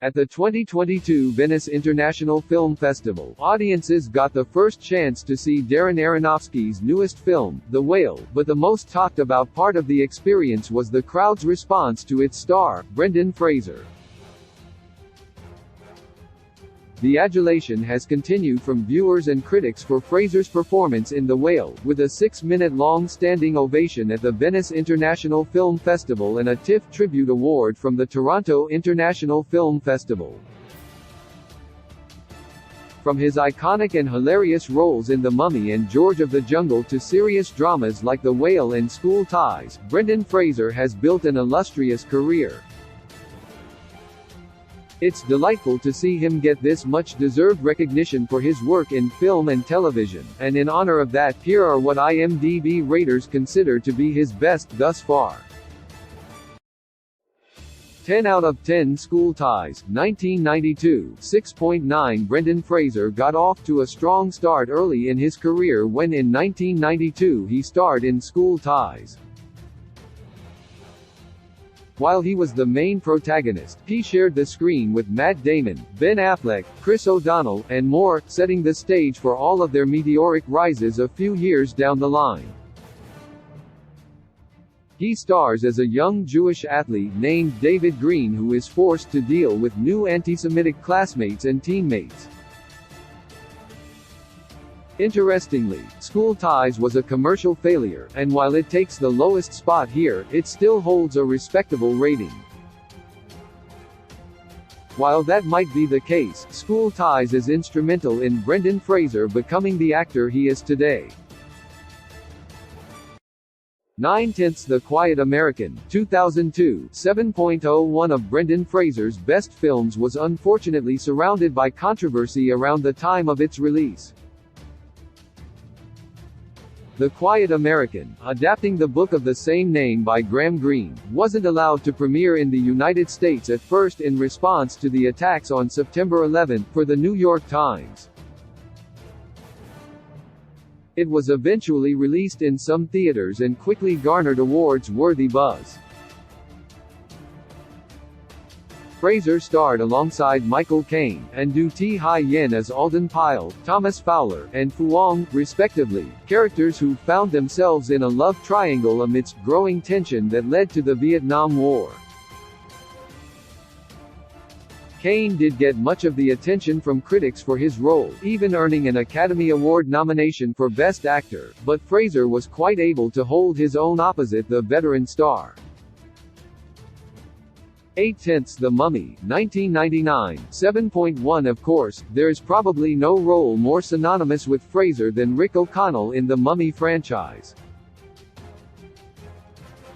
At the 2022 Venice International Film Festival, audiences got the first chance to see Darren Aronofsky's newest film, The Whale, but the most talked about part of the experience was the crowd's response to its star, Brendan Fraser. The adulation has continued from viewers and critics for Fraser's performance in The Whale, with a 6-minute-long standing ovation at the Venice International Film Festival and a TIFF Tribute Award from the Toronto International Film Festival. From his iconic and hilarious roles in The Mummy and George of the Jungle to serious dramas like The Whale and School Ties, Brendan Fraser has built an illustrious career. It's delightful to see him get this much-deserved recognition for his work in film and television, and in honor of that, here are what IMDb raters consider to be his best thus far. 10 out of 10 School Ties, 1992, 6.9 Brendan Fraser got off to a strong start early in his career when in 1992 he starred in School Ties. While he was the main protagonist, he shared the screen with Matt Damon, Ben Affleck, Chris O'Donnell, and more, setting the stage for all of their meteoric rises a few years down the line. He stars as a young Jewish athlete named David Green who is forced to deal with new anti-Semitic classmates and teammates. Interestingly, School Ties was a commercial failure, and while it takes the lowest spot here, it still holds a respectable rating. While that might be the case, School Ties is instrumental in Brendan Fraser becoming the actor he is today. 9/10 The Quiet American, 2002, 7.0 One of Brendan Fraser's best films was unfortunately surrounded by controversy around the time of its release. The Quiet American, adapting the book of the same name by Graham Greene, wasn't allowed to premiere in the United States at first in response to the attacks on September 11, per the New York Times. It was eventually released in some theaters and quickly garnered awards-worthy buzz. Fraser starred alongside Michael Caine, and Du Ti-Yen as Alden Pyle, Thomas Fowler, and Fuang, respectively, characters who found themselves in a love triangle amidst growing tension that led to the Vietnam War. Caine did get much of the attention from critics for his role, even earning an Academy Award nomination for Best Actor, but Fraser was quite able to hold his own opposite the veteran star. 8/10 The Mummy, 1999, 7.1 Of course, there's probably no role more synonymous with Fraser than Rick O'Connell in the Mummy franchise.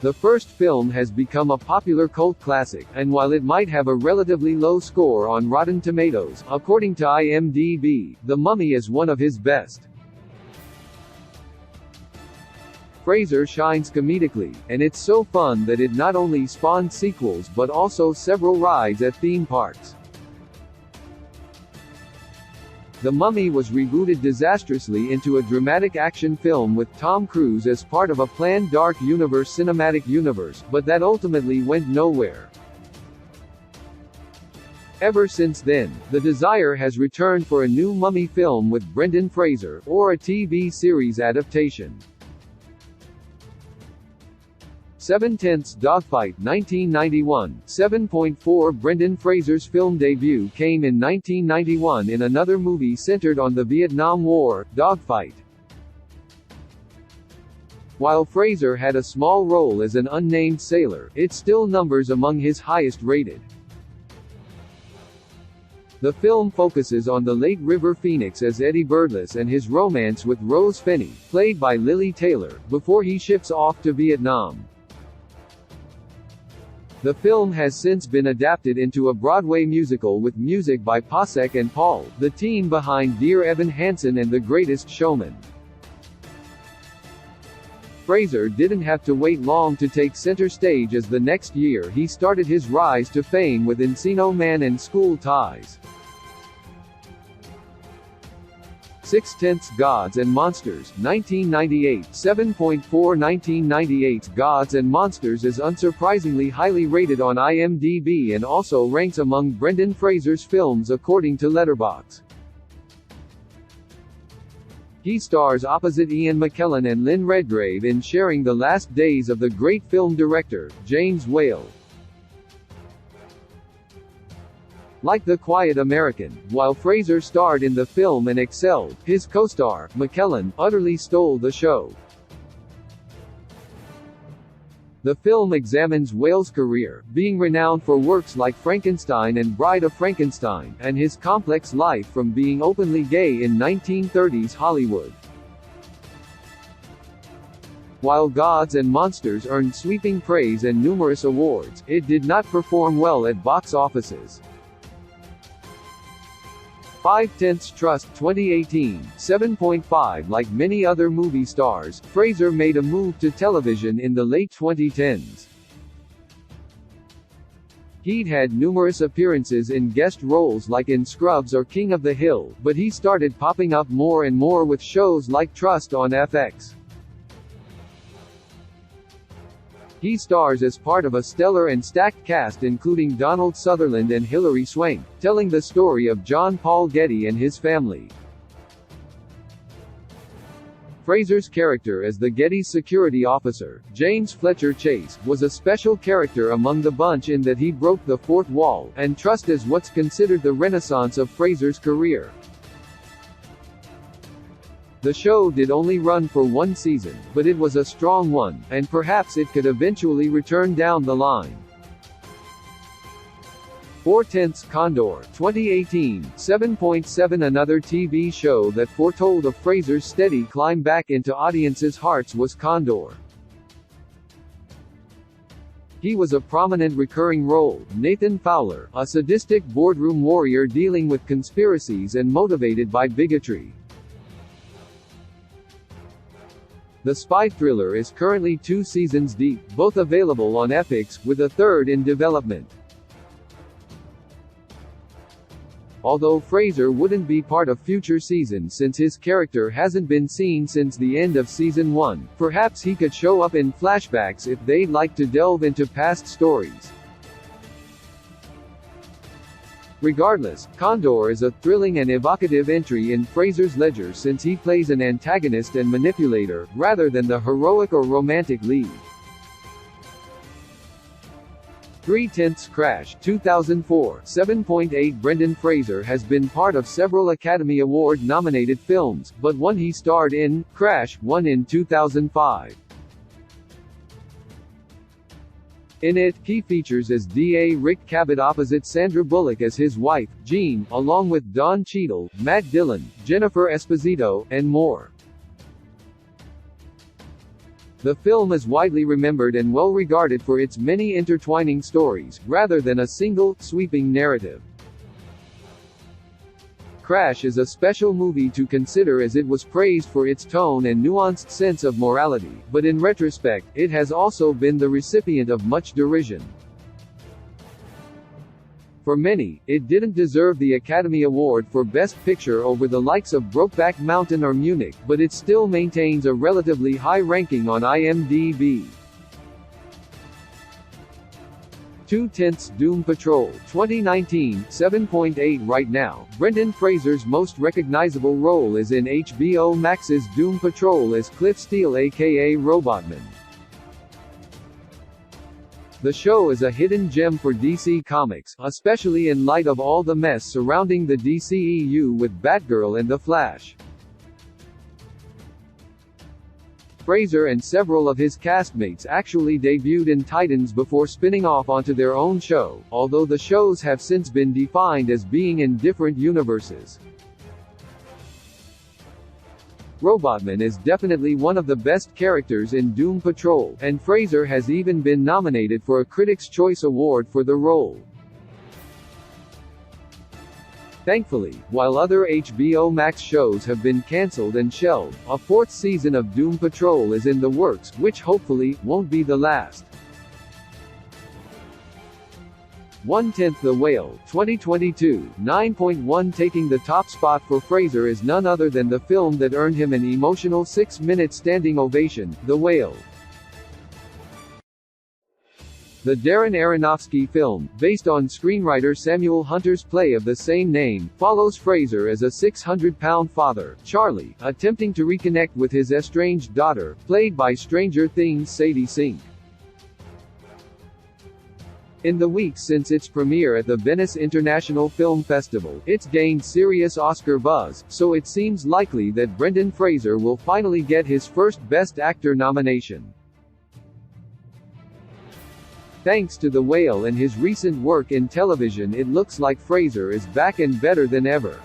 The first film has become a popular cult classic, and while it might have a relatively low score on Rotten Tomatoes, according to IMDb, The Mummy is one of his best. Fraser shines comedically, and it's so fun that it not only spawned sequels but also several rides at theme parks. The Mummy was rebooted disastrously into a dramatic action film with Tom Cruise as part of a planned Dark Universe cinematic universe, but that ultimately went nowhere. Ever since then, the desire has returned for a new Mummy film with Brendan Fraser, or a TV series adaptation. 7/10 Dogfight, 1991, 7.4 Brendan Fraser's film debut came in 1991 in another movie centered on the Vietnam War, Dogfight. While Fraser had a small role as an unnamed sailor, it still numbers among his highest rated. The film focuses on the late River Phoenix as Eddie Birdless and his romance with Rose Fenny, played by Lily Taylor, before he ships off to Vietnam. The film has since been adapted into a Broadway musical with music by Pasek and Paul, the team behind Dear Evan Hansen and The Greatest Showman. Fraser didn't have to wait long to take center stage as the next year he started his rise to fame with Encino Man and School Ties. 6/10 Gods and Monsters, 1998, 7.4. 1998's Gods and Monsters is unsurprisingly highly rated on IMDb and also ranks among Brendan Fraser's films according to Letterboxd. He stars opposite Ian McKellen and Lynn Redgrave in Sharing the Last Days of the great film director, James Whale. Like The Quiet American, while Fraser starred in the film and excelled, his co-star, McKellen, utterly stole the show. The film examines Whale's career, being renowned for works like Frankenstein and Bride of Frankenstein, and his complex life from being openly gay in 1930s Hollywood. While Gods and Monsters earned sweeping praise and numerous awards, it did not perform well at box offices. 5/10 Trust 2018, 7.5. Like many other movie stars, Fraser made a move to television in the late 2010s. He'd had numerous appearances in guest roles like in Scrubs or King of the Hill, but he started popping up more and more with shows like Trust on FX. He stars as part of a stellar and stacked cast including Donald Sutherland and Hilary Swank, telling the story of John Paul Getty and his family. Fraser's character as the Getty's security officer, James Fletcher Chase, was a special character among the bunch in that he broke the fourth wall, and Trust is what's considered the renaissance of Fraser's career. The show did only run for one season, but it was a strong one, and perhaps it could eventually return down the line. 4/10 Condor 2018, 7.7. Another TV show that foretold of Fraser's steady climb back into audiences' hearts was Condor. He was a prominent recurring role, Nathan Fowler, a sadistic boardroom warrior dealing with conspiracies and motivated by bigotry. The spy thriller is currently 2 seasons deep, both available on Epix, with a third in development. Although Fraser wouldn't be part of future seasons since his character hasn't been seen since the end of season 1, perhaps he could show up in flashbacks if they'd like to delve into past stories. Regardless, Condor is a thrilling and evocative entry in Fraser's ledger since he plays an antagonist and manipulator, rather than the heroic or romantic lead. 3/10 Crash 2004, 7.8. Brendan Fraser has been part of several Academy Award-nominated films, but one he starred in, Crash, won in 2005. In it, he features as D.A. Rick Cabot opposite Sandra Bullock as his wife, Jean, along with Don Cheadle, Matt Dillon, Jennifer Esposito, and more. The film is widely remembered and well regarded for its many intertwining stories, rather than a single, sweeping narrative. Crash is a special movie to consider as it was praised for its tone and nuanced sense of morality, but in retrospect, it has also been the recipient of much derision. For many, it didn't deserve the Academy Award for Best Picture over the likes of Brokeback Mountain or Munich, but it still maintains a relatively high ranking on IMDb. 2/10 Doom Patrol 2019, 7.8. Right now, Brendan Fraser's most recognizable role is in HBO Max's Doom Patrol as Cliff Steele aka Robotman. The show is a hidden gem for DC Comics, especially in light of all the mess surrounding the DCEU with Batgirl and The Flash. Fraser and several of his castmates actually debuted in Titans before spinning off onto their own show, although the shows have since been defined as being in different universes. Robotman is definitely one of the best characters in Doom Patrol, and Fraser has even been nominated for a Critics' Choice Award for the role. Thankfully, while other HBO Max shows have been cancelled and shelved, a 4th season of Doom Patrol is in the works, which hopefully won't be the last. 1/10 The Whale, 2022, 9.1. Taking the top spot for Fraser is none other than the film that earned him an emotional 6-minute standing ovation, The Whale. The Darren Aronofsky film, based on screenwriter Samuel Hunter's play of the same name, follows Fraser as a 600-pound father, Charlie, attempting to reconnect with his estranged daughter, played by Stranger Things' Sadie Sink. In the weeks since its premiere at the Venice International Film Festival, it's gained serious Oscar buzz, so it seems likely that Brendan Fraser will finally get his first Best Actor nomination. Thanks to The Whale and his recent work in television, it looks like Fraser is back and better than ever.